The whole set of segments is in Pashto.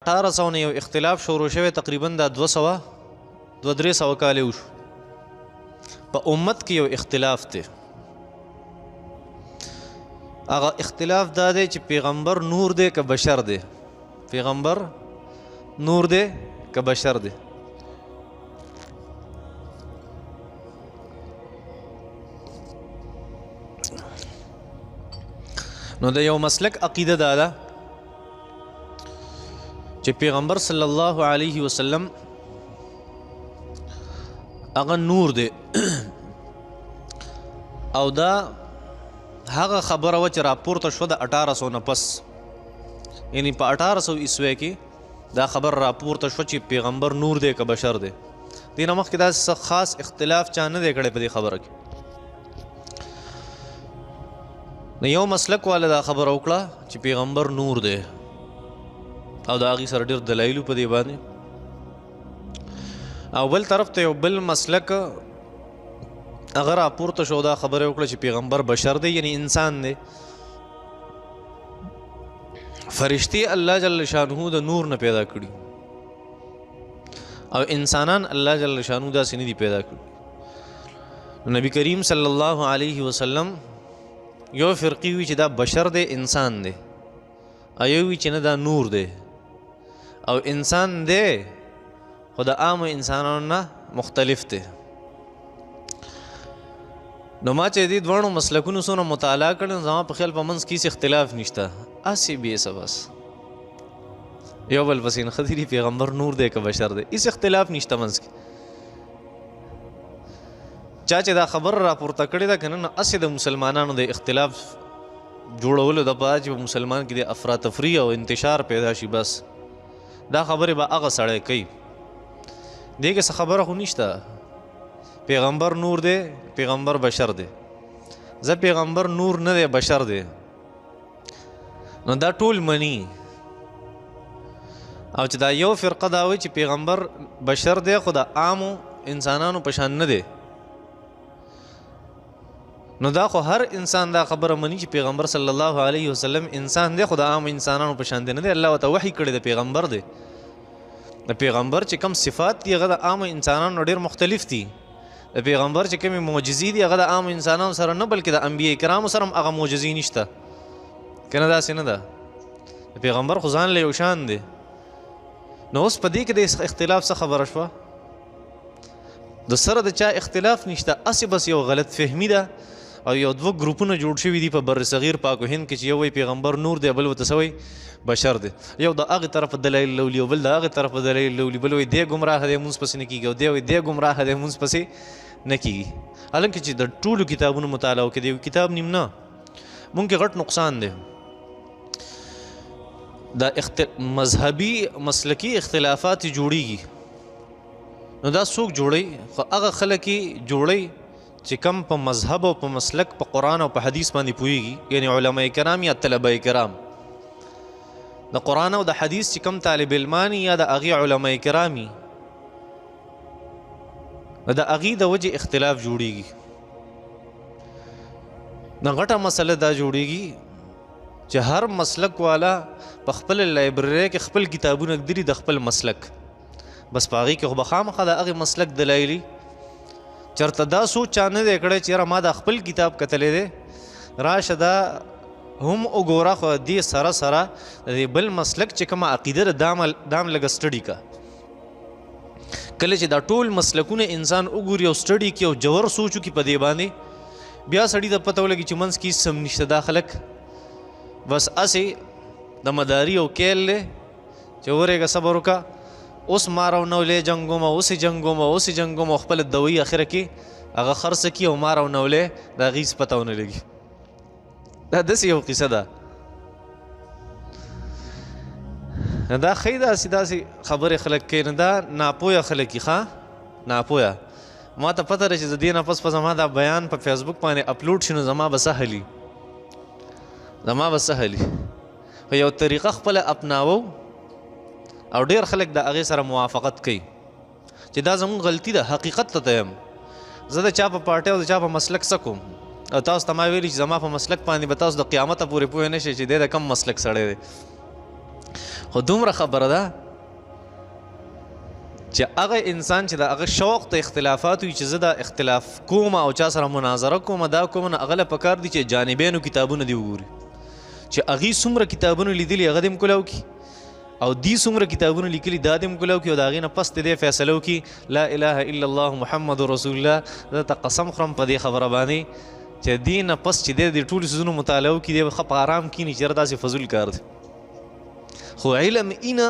1800 نه یو اختلاف شروع شوی تقریبا دا 200 کال وشو په امت کې یو اختلاف دی. هغه اختلاف دا دی چې پیغمبر نور دی که بشر دی. پیغمبر نور دی که بشر دی. نو د یو مسلک عقیده دا ده چې پیغمبر صلی الله علیه وسلم هغه نور دی او دا هغه خبره و چې راپورته شوه د 1800 نه پس، یعنی په 1800 عیسوی کې دا خبر راپورته شوه چې پیغمبر نور دی که بشر دی. دې نه مخکې داسې خاص اختلاف چا نه دی کړی په دې خبره کې. نو یو مسلک والا دا خبره وکړه چې پیغمبر نور دی او د هغې سره ډېر دلایلو په دې باندې، او بل طرف ته یو بل مسلک هغه راپورته شو دا خبره وکړه چې پیغمبر بشر دی، یعنی انسان دی. فرشتي الله جل شانه د نور نه پیدا کړي او انسانان الله جل شانه داسې نه دي پیدا کړي. نبی کریم صلی الله علیه وسلم یو فرقی وی چې دا بشر دی انسان دی، ایو وی چې نه دا نور دی او انسان دی خو د عام انسانانو نه مختلف دی. نو ما چې دې دواړو مسلکونو څونه مطالعه کړل زما په خیال په منځ کې هیڅ اختلاف نشته، هسې بې څه بس یو بل پسې نښتي دي پیغمبر نور دی که بشر دی، هیڅ اختلاف نشته منځ کې. چا چې دا خبر راپورته کړې ده که نه نو هسې د مسلمانانو د اختلاف جوړولو دپاره چې په مسلمان کې د افراتفري او انتشار پیدا شي، بس دا خبرې به هغه سړی کوي. دې کې څه خبره خو نشته پیغمبر نور دی پیغمبر بشر دی. زه پیغمبر نور نه دی بشر دی نو دا ټول مني، او چې دا یو فرقه دا وایي چې پیغمبر بشر دی خو د عامو انسانانو په شان نه دی، نو دا خو هر انسان دا خبره مني چې پیغمبر صلی الله علیه وسلم انسان دی خو د عام انسانانو په شان دی نه دی. الله ورته وحی کړی د پیغمبر دی. د پیغمبر چې کم صفات دي هغه د عام انسانانو ډېر مختلف دي. د پیغمبر چې کومې معجزې دي هغه د عام انسانانو سره نه بلکې د انبیاء کرامو سره هم هغه معجزې نشته، که نه داسې نه ده. د پیغمبر خو ځان له یو شان دی. نو اوس په دې کې د اختلاف څه خبره شوه؟ د سره د چا اختلاف نشته، هسې بس یو غلط فهمي ده او یو دوه ګروپونه جوړ شوي دي په بر صغیر پاک و هند کې چې یو وایي پیغمبر نور دی بل ورته څه وایي بشر دی. یو د هغې طرفه دلایل لولي او بل د هغې طرفه دلایل لولي، بل وایي دی ګمراه دی مونځ پسې نه کېږي او دی وایي دی ګمراه دی مونځ پسې نه کېږي. حالانکه چې د ټولو کتابونو مطالعه وکړي د یو کتاب نیم نه، مونږ کې غټ نقصان دی. دا مذهبي مسلکي اختلافات جوړیږي نو دا څوک جوړوي؟ خو هغه خلک یې جوړوي چې کم په مذهب او په مسلک په قرآن او په حدیث باندې پوهیږي، یعنی علماء کرام یا طلبه کرام. د قرآن او د حدیث چې کم طالب علمانی یا د هغې علماء کرامي د هغې د وجې اختلاف جوړیږي. د غټه مسله دا جوړیږي چې هر مسلک والا په خپل لایبرري کې خپل کتابونه ږدي د خپل مسلک، بس په هغې کې خو به خامخا د هغې مسلک دلایلي چرته دا سوچ چا نه دی کړی چې یاره ما دا خپل کتاب کتلی دی راشه دا هم وګوره، خو دې سره سره د دې بل مسلک چې کومه عقیده ده دا هم لږه سټډي که. کله چې دا ټول مسلکونه انسان وګوري او سټډي کړي او جوور سوچ وکړي په دې باندې، بیا سړي ته پته ولګي چې منځ کې هېڅ هم نشته. دا خلک بس هسې د مداري او کیل دی چې ورېږه صبر وکړه، اوس مارو نولې جنګومه اوسې جنګومه اوسې جنګومه او خپله دوی اخره کې هغه خرڅه کړي او مارو نولې د هغې هېڅ پته ونه لګي. دا داسې یو قصه ده. دا ښایي داسې خبرې خلک کوي، نه دا ناپویه خلک یي. ښه ناپویه ما ته پته ده چې د دې نه پس په زما دا بیان په فیسبوک باندې اپلوډ شي نو زما به سهلي خو یو طریقه خپله اپناوو او ډېر خلک د هغې سره موافقت کوي چې دا زموږ غلطي ده. حقیقت ته یم زه د چا په پارټۍ او د چا په مسلک څه کوم، او تاسو ته ما ویلي چې زما په مسلک باندې به تاسو د قیامته پورې پوه نه شئ چې دی د کم مسلک سړی دی. خو دومره خبره ده چې هغه انسان چې د هغه شوق د اختلافات وي چې زه دا اختلاف کوم او چا سره مناظره کوم دا کوم نه هغه له پکار دي چې جانبینو کتابونه دي وګوري چې هغې څومره کتابونه لیدلي هغه دې مکلاو کي او دی څومره کتابونه لیکلي دا دې مکلاو کي او د هغې نه پس دې فیصله وکړي لا اله الا الله محمد رسول الله زه ته قسم خورم په دې خبره باندې چې دې نه پس چې دی د ټولو څیزونو مطالعه وکړي دی به ښه په ارام کښېني چې یاره داسې فضول کار دی خو علم اینه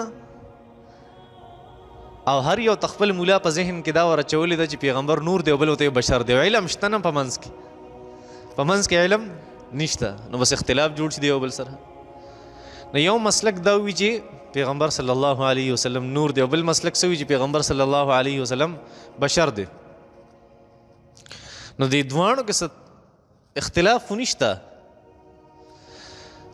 او هر یو تخپل مولا په ذهن کې دا ورچولې ده چې پیغمبر نور دی او بل ورته بشر دی علم شته نه په منځ کې علم نشته نو بس اختلاف جوړ شي دی یو بل سره نو یو مسلک دا وي چې پیغمبر صلی الله علیه وسلم نور دی او بل مسلک څه وي چې پیغمبر صلی الله علیه وسلم بشر دی نو دې دواړو کې څه اختلاف نشته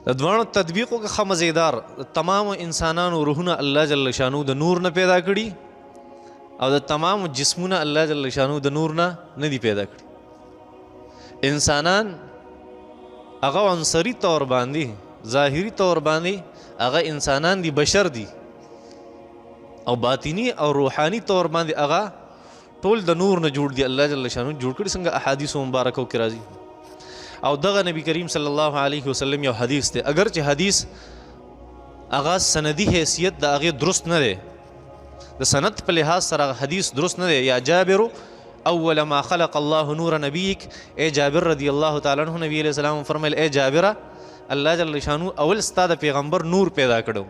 د دواړو تطبیقو کې ښه مزیدار تمامو انسانانو روحونه الله جل شانو د نور نه پیدا کړي او د تمامو جسمونه الله جل شانو د نور نه دي پیدا کړي انسانان هغه عنصري طور باندې ظاهري طور باندې هغه انسانان دي بشر دي او باطنی او روحاني طور باندې هغه ټول د نور نه جوړ دي الله جل شانو جوړ کړي څنګه احادیث مبارکو کې راځي او دغه نبی کریم صلی الله علیه وسلم یو حدیث دی اگر چې حدیث هغه سندی حیثیت د هغې درست نه دی د سند په لحاظ سره حدیث درست نه دی یا جابر اول ما خلق الله نور نبیک اے جابر رضی الله تعالی عنہ نبی علیہ السلام فرمایل اے جابر الله جل شانو اول ستا د پیغمبر نور پیدا کړو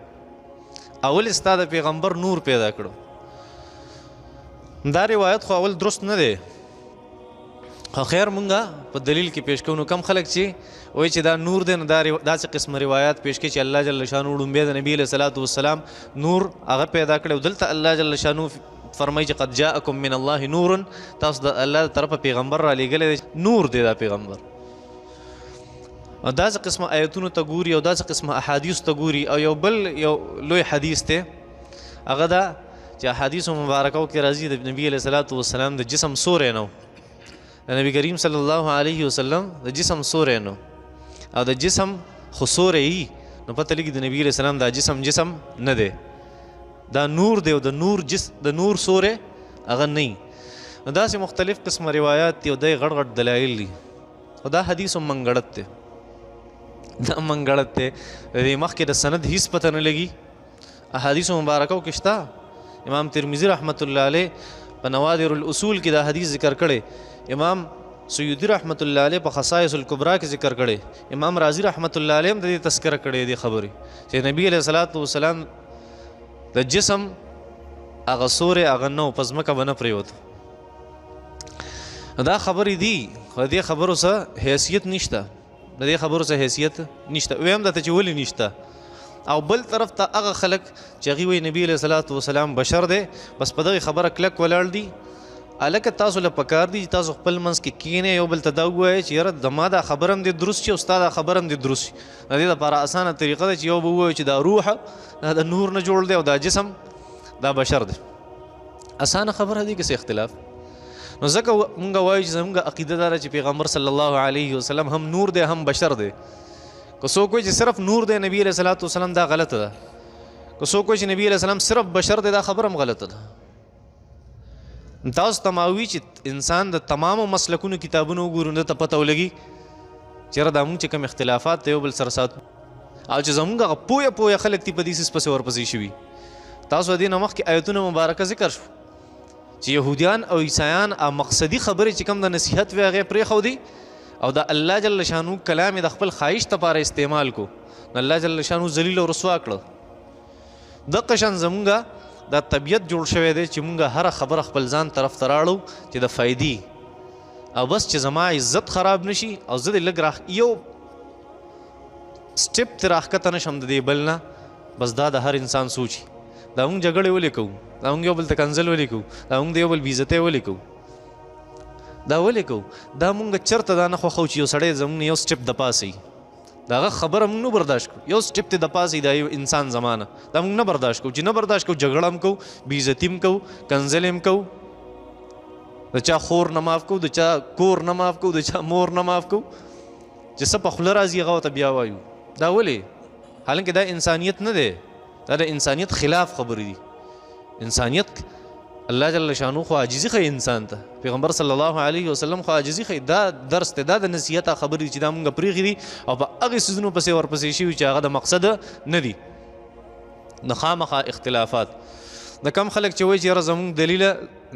دا روایت خو اول درست نه دی خو خیر مونږه په دلیل کې پیش کوو نو کم خلک چې وایي چې دا نور دی نو داسې قسمه روایات پیش کوي چې الله جل شانو ړومبی د نبي علیه صلات وسلام نور هغه پیدا کړی او دلته الله جل شانو فرمایي چې قد جاءکم من الله نور تاسو د الله د طرفه پیغمبر را لیږلی دی نور دی دا پیغمبر او داسې قسمه آیتونو ته ګوري او داسې قسمه احادیثو ته ګوري او یو بل یو لوی حدیث دی هغه دا چې احادیثو مبارکو کې راځي د نبي علیه صلات وسلام د جسم سوری نه د نبی کریم صلی الله علیه وسلم د جسم سوری نو او د جسم خو سوری یي نو پته لګي د نبی علیه السلام دا جسم نه دی دا نور دی او د نور سوری هغه نه نو داسې مختلف قسمه روایات دي او دی غټ غټ دلایل دي او دا حدیث هم منګړت دی د دې مخکې د سند هیڅ پته نه لګي احادیث مبارکو کې شته امام ترمذي رحمت الله علیه په نوادر الاصول کې دا حدیث ذکر کړی امام سیودی رحمت الله علیه په خصائص الکبرا کې ذکر کړی امام رازی رحمت الله علیه هم د دې تذکره کړی دی خبرې چې نبی علیه الصلاۃ والسلام د جسم هغه سوری هغه نو په ځمکه به نه پرېوته دا خبرې دي خو د دې خبرو څه حیثیت نشته ویم درته چې ولې نشته او بل طرف ته هغه خلک چې هغوی وایي نبي علیه صلات وسلام بشر دی بس په دغې خبره کلک ولاړ دي هلکه تاسو له پکار دي چې تاسو خپل منځ کې کینې یو بل ته دا ووایئ چې یاره زما دا خبره هم دې درست شي او ستا دا خبره هم دې درست شي د دې دپاره اسانه طریقه ده چې یو به ووایو چې دا روح دا د نور نه جوړ دی او دا جسم دا بشر دی اسانه خبره دی که څه اختلاف نو ځکه مونږ وایو چې زموږ عقیده دا ده چې پیغمبر صلی الله علیه وسلم هم نور دی هم بشر دی که څوک وایي چې صرف نور دی نبی علیه صلات وسلم دا غلطه ده که څوک وایي چې نبی علیه السلام صرف بشر دی دا خبره هم غلطه ده تاسو تماوي چې انسان د تمامو مسلکونو کتابونو وګورو نو ته پته ولګي چې یاره دا مونږ چې کوم اختلافات دی یو بل سره ساتو او چې زمونږ هغه پویه خلک دي په دې سیس پسې ورپسې شوي تاسو د دې نه مخکې آیتونه مبارکه ذکر شو چې یهودیان او عیسایان مقصدي خبرې چې کوم د نصیحت وی هغې پرېښودي او د الله جل شانو کلام یې د خپل خواهش دپاره استعمال کو نو الله جل شانو ذلیل او رسوا کړه دقه شان زمونږ دا طبیعت جوړ شوی دی چې مونږ هره خبره خپل ځان طرف ته راړو چې د فایدې او بس چې زما عزت خراب نشي او زه د لږ یو سټپ ترې راښکته نشم د دې بل نه بس دا د هر انسان سوچي دا مونږ جګړې ولې کوو دا مونږ یو بل ته کنځل ولې کوو دا مونږ د یو بل بېعزتۍ ولې کوو دا مونږ چېرته دا نه خوښو چې یو سړی زمونږ یو سټپ د پاسه دا هغه خبره موږ نه برداشت کړو یو سټپ ته د پاسې دا یو انسان زمانه دا موږ نه برداشت کوو چې نه برداشت کوو جګړه هم کوو بېعزتي هم کوو کنځلې هم کوو د چا خور نه معاف کوو د چا کور نه معاف کوو د چا مور نه معاف کوو چې څه په خوله راځي هغه ورته بیا وایو دا ولې حالانکې دا انسانیت نه دی دا د انسانیت خلاف خبرې دي. انسانیت الله جل شانو خو عاجزي ښیي انسان ته، پیغمبر صلی الله علیه وسلم خو عاجزي ښیي. دا درس دی، دا د نصیحت خبرې دي چې دا مونږ پرېښي دي او په هغې څیزونو پسې ورپسې شوي چې هغه د مقصد نه دي. د خامخا اختلافات د کم خلک چې وایي چې یاره زمونږ دلیله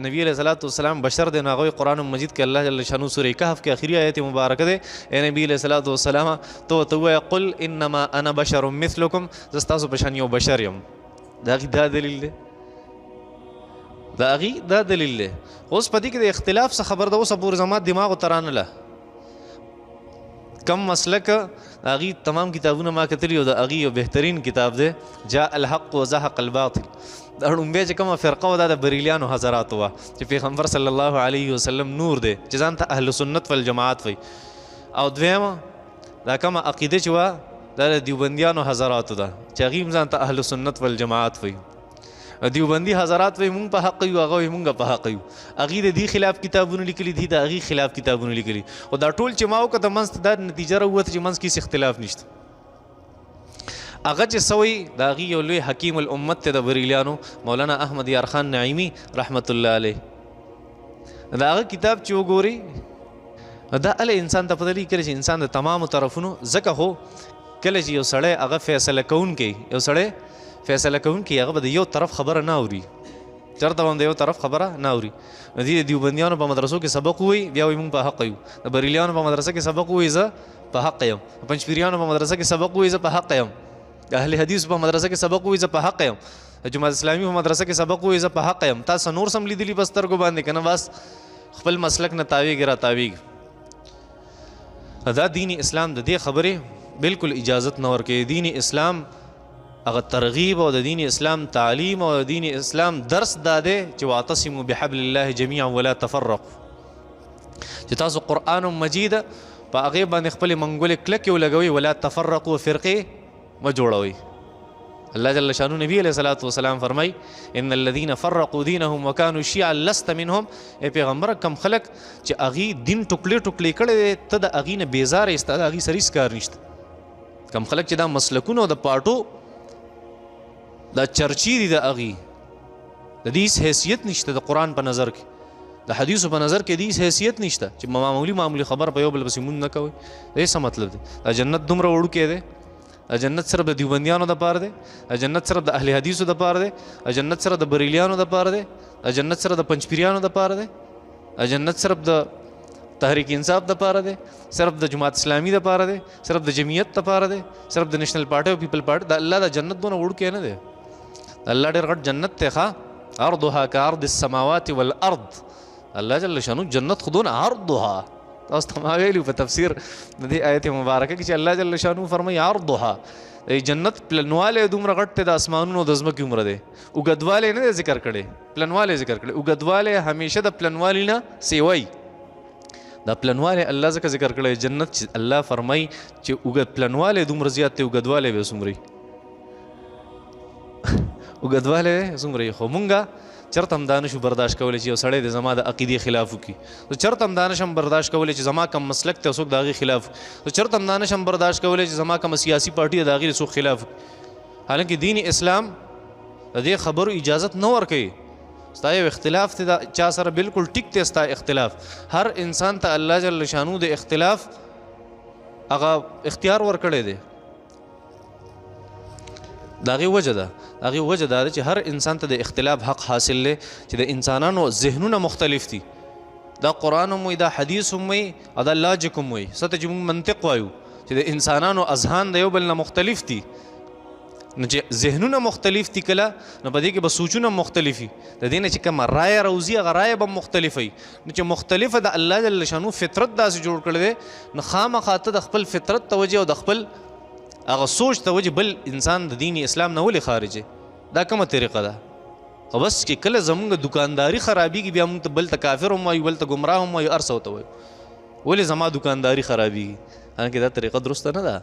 نبی علیه صلات وسلام بشر دی، نو هغوی قرآن مجید کې الله جل شانو سورې کهف کې آخري آیت مبارکه دی، ای نبی علیه صلات وسلام ته ورته ووایه قل انما انا بشر مثلکم، زه ستاسو په شان یو بشر یم. د هغې دا دلیل دی، د هغې دا دلیل دی. اوس په دې کې د اختلاف څه خبر ده، اوسه پورې زما دماغو ته رانله کم مسلک هغې تمام کتابونه ما کتلي او د هغې یو بهترین کتاب دی جاء الحق وزهق الباطل. دا ړومبی چې کومه فرقه وه دا د بریلیانو حضراتو وه چې پیغمبر صلی الله علیه وسلم نور دی چې ځان ته اهل سنت والجماعت وایي. او دویمه دا کومه عقیده چې وه دا د دیوبندیانو حضراتو ده چې هغې هم ځان ته اهل سنت والجماعت وایي. دیوبندي حضرات وایي مونږ په حق یو، هغه وایي مونږ په حق یو. هغې د دې خلاف کتابونه لیکلي دي، د هغې خلاف کتابونه لیکلي. او دا ټول چې ما وکړه منځ ته دا نتیجه راووته چې منځ کې هېڅ اختلاف نشته. هغه چې څه وایي د هغې یو لوی حکیم الامت دی د بریلیانو مولانا احمد یار خان نعیمي رحمت الله علیه. د هغه کتاب چې وګوري دا هله انسان ته پته لګي کله چې انسان د تمامو طرفونو ځکه خو کله چې یو سړی هغه فیصله کوونکی یو سړی فیصله کوونکی هغه به د یو طرف خبره نه اوري، چېرته به هم د یو طرف خبره نه اوري. نو دې د دیوبندیانو په مدرسو کې سبق ووایي بیا وایي مونږ په حق یو، د بریلیانو په مدرسه کې سبق ووایي زه په حق یم، د پنجپیریانو په مدرسه کې سبق ووایي زه په حق یم، د اهل حدیثو په مدرسه کې سبق ووایي زه په حق یم، د جماعت اسلامي په مدرسه کې سبق ووایي زه په حق یم. تاسو نور سم لیدلي په سترګو باندې که نه بس خپل مسلک نه تاویږي را تاویږي. دا دین اسلام د دې خبرې بالکل اجازت نه ورکوي. دین اسلام هغه ترغیب او د دین اسلام تعلیم او د دین اسلام درس دا دی چې واعتصموا بحبل الله جميعا ولا تفرقوا، چې تاسو قرآن مجید په هغې باندې خپلې منګولې کلکې ولګوئ، ولا تفرقوا فرقې مه جوړوئ. الله جل شانو نبی علیه صلات وسلام فرمای ان الذين فرقوا دینهم وكانوا شیعا لست منهم. ای پیغمبر کم خلق چې هغې دین ټوکړې ټوکړې کړی دی ته د هغې نه بیزاره یې، ستا د هغې سره هېڅ کار نشته. کم خلق چې دا مسلکونو د پاټو دا چرچی دي د هغې د دې هېڅ حیثیت نشته د قرآن په نظر کې، د حدیثو په نظر کې د هېڅ حیثیت نشته چې معمولي خبر په یو بل پسې مونږ نه کوئ. دا څه مطلب دی؟ دا جنت دومره وړوکی دی، دا جنت صرف د دیوبندیانو دپاره دی، دا جنت صرف د اهل حدیثو دپاره دی، دا جنت صرف د بریلیانو دپاره دی، دا جنت صرف د پنجپیریانو دپاره دی، دا جنت صرف د تحریک انصاف دپاره دی، صرف د جماعت اسلامي دپاره دی، صرف د جمعیت دپاره دی، صرف د نیشنل پارټي او پیپل پارټي. د الله د جنت دونه وړوکی نه دی، د الله ډېر غټ جنت دی. ښه عرضها كعرض السماوات والارض، الله جل شانو جنت خو دونه عرضها، تاسو ته ما ویلي په تفسیر د دې آیت مبارکه کې چې الله جل شانو فرمایي عرضها، د جنت پلنوالی دومره غټ دی د اسمانونو د ځمکې عمره دی. اوږدوالی نه دی ذکر کړی، پلنوالی ذکر کړی. اوږدوالی همیشه د پلنوالي نه سیوی، دا پلنوالی الله ځکه ذکر کړی جنت چې الله فرمایي چې پلنوالی دومره زیات دی اوږدوالی به څومره وي، اوږدوالی څومره وي. خو مونږه چرته هم دا نشو برداشت کولی چې یو سړی د زما د عقیدې خلاف وکړي، زه چرته هم دا نشم برداشت کولی چې زما کم مسلک ته څوک د هغې خلاف، زه چرته هم دا نشم برداشت کولی چې زما کومه سیاسي پارټي د هغې څوک خلاف وکړي. حالانکه دین اسلام د دې خبرو اجازت نه ورکوي. ستا یو اختلاف دی دا چا سره بالکل ټیک دی ستا اختلاف، هر انسان ته الله جل شانو د اختلاف هغه اختیار ورکړی دی. د هغې وجه ده چې هر انسان ته د اختلاف حق حاصل دی، چې د انسانانو ذهنونه مختلف دي. دا قرآن هم وایي، دا حدیث هم وایي، او دا لاجک هم وایي. څه ته چې موږ منطق وایو چې د انسانانو اذهان د یو بل نه مختلف دي، نو چې ذهنونه مختلف دي کله نو په دې کې به سوچونه مختلف وي، د دې نه چې کومه رایه راوځي هغه رایه به مختلفه وي. نو چې مختلفه د الله جل شانو فطرت داسې جوړ کړی دی، نو خامخا ته د خپل فطرت توجه او د خپل هغه سوچ توجه بل انسان د دین اسلام نه ولې خارجه. دا کومه طریقه ده؟ خو بس چې کله زمونږ دکانداري خرابېږي بیا موږ ته بل ته کافر هم وایو، بل ته ګمراه هم وایو، هر څه ورته وایو. ولې زما دکانداري خرابېږي؟ حالانکې دا طریقه درسته نه ده.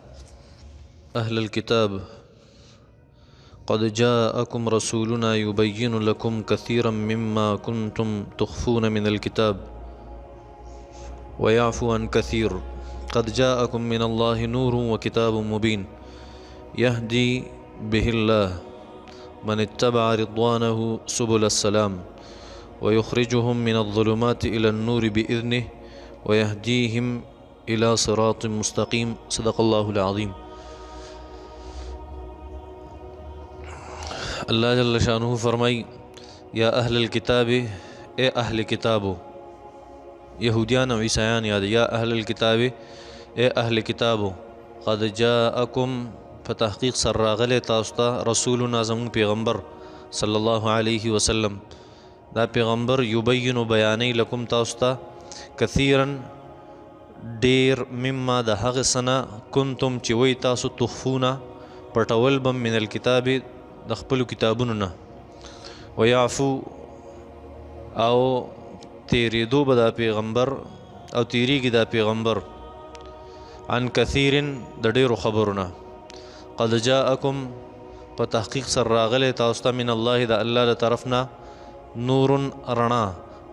اهل الكتاب قد جاءكم رسولنا يبين لكم كثيرا مما كنتم تخفون من الكتاب ويعفو عن كثير قد جاءكم من الله نور وكتاب مبين يهدي به الله من اتبع رضوانه سبل السلام ويخرجهم من الظلمات إلى النور بإذنه ويهديهم إلى صراط مستقيم. صدق الله العظيم. اللہ جل شانہ فرمائی یا اہل الکتاب، اے اہل کتابو، یہودیان و عیسیان یاد، یا اہل الکتاب اے اہل کتابو، قد جاءکم فتحقیق سر راغل تاستا رسولنا زمون پیغمبر صلی اللہ علیہ وسلم، دا پیغمبر یبین بیانی لکم تاستا کثیرا ډیر مما د هغه سنه کنتم چې وی تاسو تخفونا پټول بم من الکتاب د خپل کتابونو نه، ويعفو او تیریدو به دا پیغمبر او تیریږي دا پیغمبر عن کثیر د ډیرو خبرونه. قد جاءکم په تحقیق سر راغلی تاسو ته من الله د الله د طرفنا نور رڼا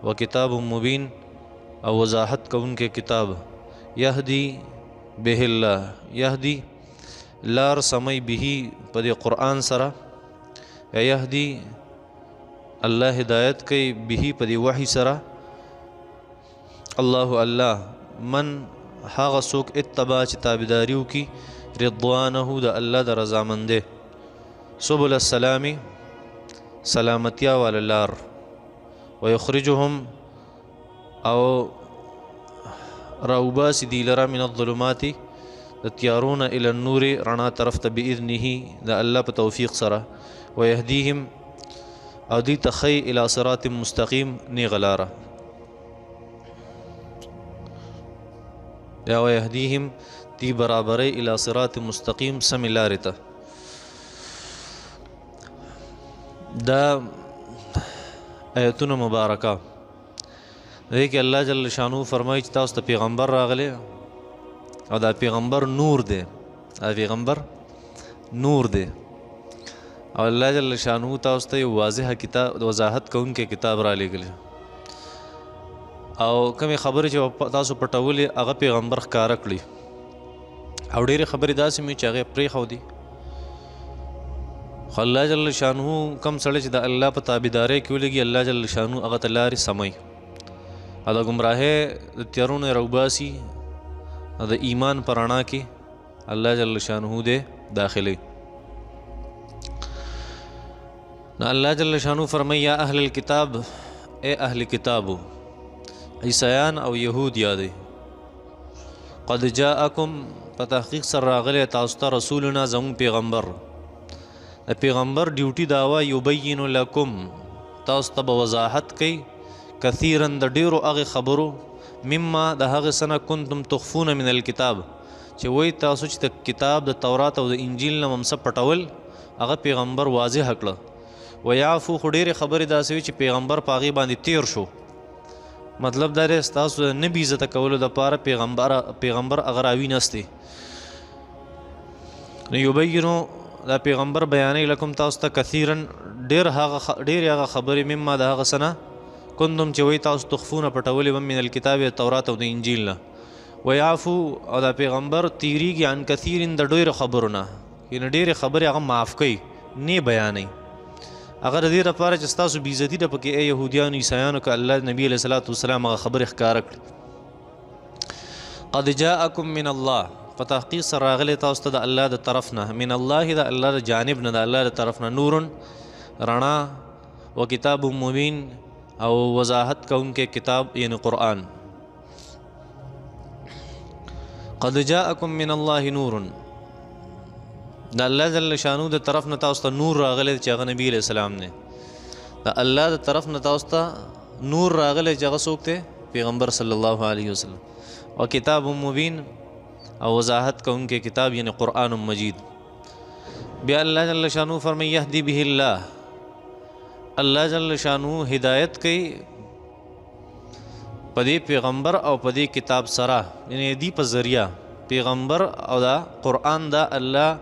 و کتاب مبین او وضاحت کوونکی کتاب، یهدی به الله، یهدی لار سمی به په دې قرآن سره، یهدی الله هدایت کوي به په دې وحی سره، الله الله من هغه څوک اتبع چې تابعداریو کی رضوانه د الله د رضامندې، سبل السلام سلامتیا والا لار، ويخرجهم او راوباسی دی لرا من الظلمات د تیارون الى النور رڼا طرف ته باذنه د الله په توفیق سره، ويهديهم او دی تخی الى صراط مستقیم نیغلاره، یا ويهديهم دی برابری الى صراط مستقیم سمی لارې ته. دا آیتونه مبارکه دې کې الله جل شانو فرمایي چې تاسو ته پیغمبر راغلی او دا پیغمبر نور دی، دا پیغمبر نور دی، او الله جل شانو تاسو ته یو واضح کتاب وضاحت کوونکی کتاب را لېږلی، او کومې خبرې چې تاسو پټولې هغه پیغمبر ښکاره کړي، او ډېرې خبرې داسې مې چې هغې پرېښودې. خو الله جل شانو کم سړی چې د الله په تابعدارۍ کې ولګي الله جل شانو هغه ته لارې سموي او د ګمراهۍ د تیارونو یې راوباسي او د ایمان په رڼا کې الله جل شانو دې داخلوي. نو الله جل شانو فرمایي یا اهل الکتاب، اے اهل کتابو، عیسیان او یهود یادې، قد جاءکم په تحقیق سره راغلی تاسو ته رسولنا زموږ پیغمبر، د پیغمبر ډیوټي داوا یبین لکم تاسو ته به وضاحت کوي کثیرا د ډیرو هغې خبرو مما د هغې سنه کنتم تخفون من الکتاب چې وایي تاسو چې د کتاب د تورات او د انجیل نه ممسه پټول هغه پیغمبر واضح کړه، ویعفو خو ډېرې خبرې داسې وي چې پیغمبر په هغې باندې تیر شو، مطلب دا دی ستاسو د نه بې عزته کولو دپاره پیغمبر هغه راوي نستی. نو یبینو دا پیغمبر بیانوي لکم تاسو ته کثیرا ډېرې هغه خبرې مما د هغه څه نه کنتم چې وایي تاسو تخفونه پټولې به من الکتاب د تورات او د انجیل نه، ویعفو او دا پیغمبر تیریږي عن کثیر د ډېرو خبرو نه، یعنې ډېرې خبرې هغه معاف کوي نه بیانوي، هغه د دې لپاره چې ستاسو بې عزتي ده پکې ای یهودیانو عیسیانو که الله نبي علیه صلات وسلام هغه خبرې ښکاره کړي. قد جاءکم من الله په تحقیق سره راغلی تاسو ته د الله د طرف نه، من الله د الله د جانب نه، د الله د طرف نه، نور رڼا و کتاب مبین او وضاحت کوونکی کتاب یعنی قرآن. قد جاءکم من الله نور، د الله جل شانو د طرف نه تاسو ته نور راغلی چې هغه نبي علیه السلام نه، د الله د طرف نه تاسو ته نور راغلی چې هغه څوک دی پیغمبر صلی الله علیه وسلم، او کتاب مبین او وضاحت کوونکی کتاب یعنی قرآن مجید. بیا الله جل شانو فرمایي یهدی به الله، الله جل شانو ہدایت کوي پدې پیغمبر او پدې کتاب سره، یعنی دی په ذریعہ پیغمبر او دا قرآن دا الله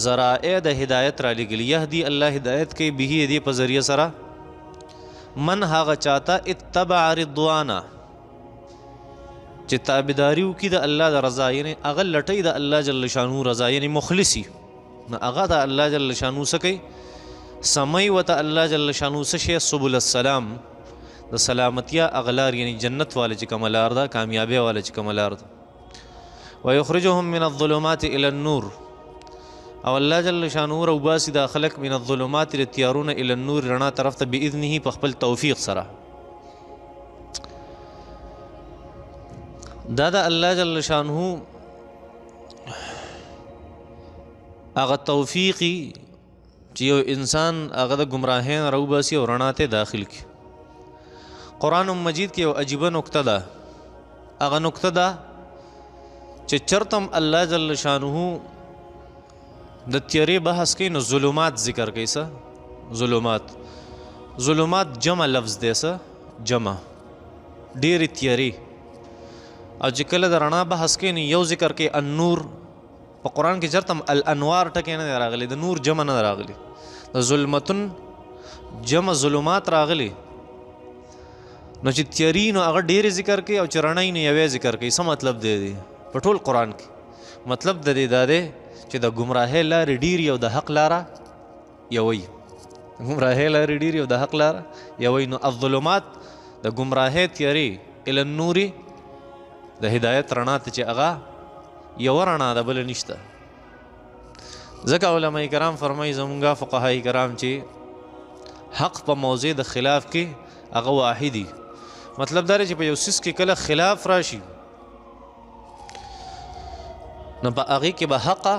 ذرائع د هدایت را لګلی، یهدی الله هدایت کوي به دی په ذریعہ سره من هغه چاته اتبع رضوانا چې تابعداریو کی د الله د رضا، یعنی هغه لټي د الله جل شانو رضا، یعنی مخلصي، نو هغه د الله جل شانو سکی سمای وته الله جل شانو څه سبل السلام د سلامتیا اغلار یعنی جنت والا چې کومه لار ده کامیابی والا چې کومه لار ده ويخرجهم من الظلمات الى النور او الله جل شانو روباسي دا خلق من الظلمات لتيارون الى النور رڼا طرف ته باذنه په خپل توفیق سره دا د الله جل شانو هغه توفیقی چې یو انسان هغه د گمراهین روباسي او رڼا ته داخل کی قرآن مجید کې یو عجیبه نکته ده هغه نکته ده چې چرتم الله جل شانه د تیارې بحث کوي نو ظلمات ذکر کوي ظلمات جمع لفظ دی جمع ډېرې تیارې او چې کله د رڼا بحث کوي نو یو ذکر کوي النور په قرآن کې چرتم الانوار ټکی نه دی راغلی د نور جمع نه راغلی د ظلمتون جمع ظلمات راغلی نو چې تیاری نو هغه ډېرې ذکر کوي او چې رڼا نو یوې ذکر کوي څه مطلب دی په ټول قرآن کې مطلب د دې دا دی چې د ګمراهۍ لارې ډېرې او د حق لاره یوی ګمراهۍ لارې ډېرې او د حق لاره یوی نو الظلمات د ګمراهۍ تیارې الی النور د هدایت رڼا ته چې هغه یوه رڼا ده بله نشته ځکه علما کرام فرمایي زمونږ فقهای کرام چې حق په موضع د خلاف کې هغه واحدي مطلب دا دی چې په یو څیز کې کله خلاف راشي نو په هغې کې به حقه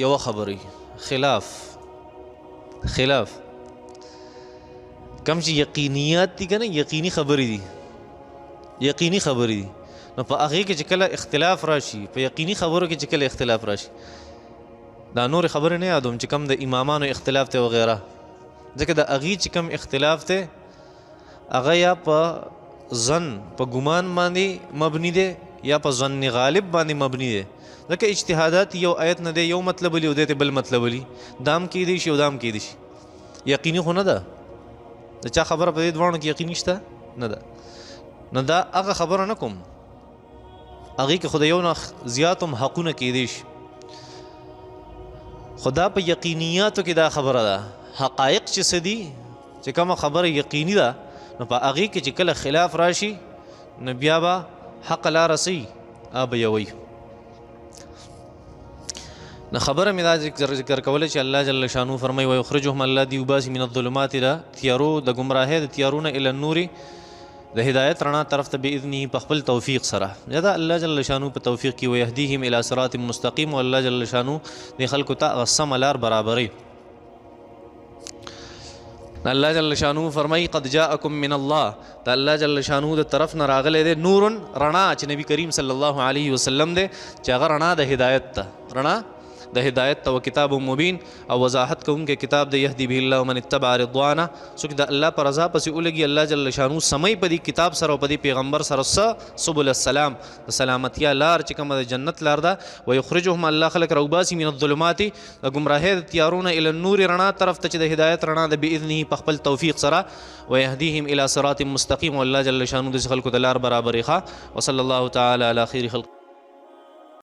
یوه خبرې خلاف کم چې یقینیات دي که نه یقیني خبرې دي نو په هغې کې چې کله اختلاف راشي په یقیني خبرو کې چې کله اختلاف راشي دا نور خبرې نه یادوم چې کم د امامانو اختلاف ته وغیره ځکه د هغې چې کم اختلاف ته هغه یا په ظن په ګمان باندې مبني دی یا په ظن غالب باندې مبني دی ځکه اجتهادات یو آیت نه دی یو مطلب ولي او دی ته بل مطلب ولي دام کیدی شي او دام کیدی شي یقیني خو نه ده د چا خبره په دې دواړو کې یقیني شته نه ده نو دا هغه خبره نه کوم هغې کې خو د یو نه زیات هم حقونه کیدی شي خو دا په یقینیاتو کې دا خبره ده حقایق چې څه دي چې کومه خبره یقیني ده نو په هغې کې چې کله خلاف راشي نو بیا به حق لاره سي به یوی نو خبره مې دا ذکر کوله چې الله جل شانو فرمایي ویخرجهم الله دی وباسي من الظلمات د تیارو د ګمراهۍ د تیارونه الی النور د هدایت رڼا طرف ته باذنه په خپل توفیق سره دا الله جل شانو په توفیق کې ويهديهم الى صراط مستقیم او الله جل شانو د خلکو ته سم لار برابري الله جل شانو فرمایي قد جاءكم من الله ته الله جل شانو د طرف نه راغلی دی نور رڼا چې نبی کریم صلی الله علیه وسلم دی چې هغه رڼا د هدایت ته رڼا د هدایت ته کتاب مبین او وضاحت کوونکی کتاب د یهدی به الله من اتبع رضوانه څوک د الله پر رضا پسې ولګي الله جل شانو سمای په دې کتاب سره او په دې پیغمبر سره سبل السلام د سلامتیا لار چې کومه د جنت لار ده ويخرجهم الله خلق روباسي من الظلمات د ګمراهۍ د تیارونه الی النور رڼا طرف ته چې د هدایت رڼا د باذنه په خپل توفیق سره ويهديهم الى صراط مستقیم والله جل شانو د خلکو د لار برابرې ښه وصلی الله تعالی علی خیر خلق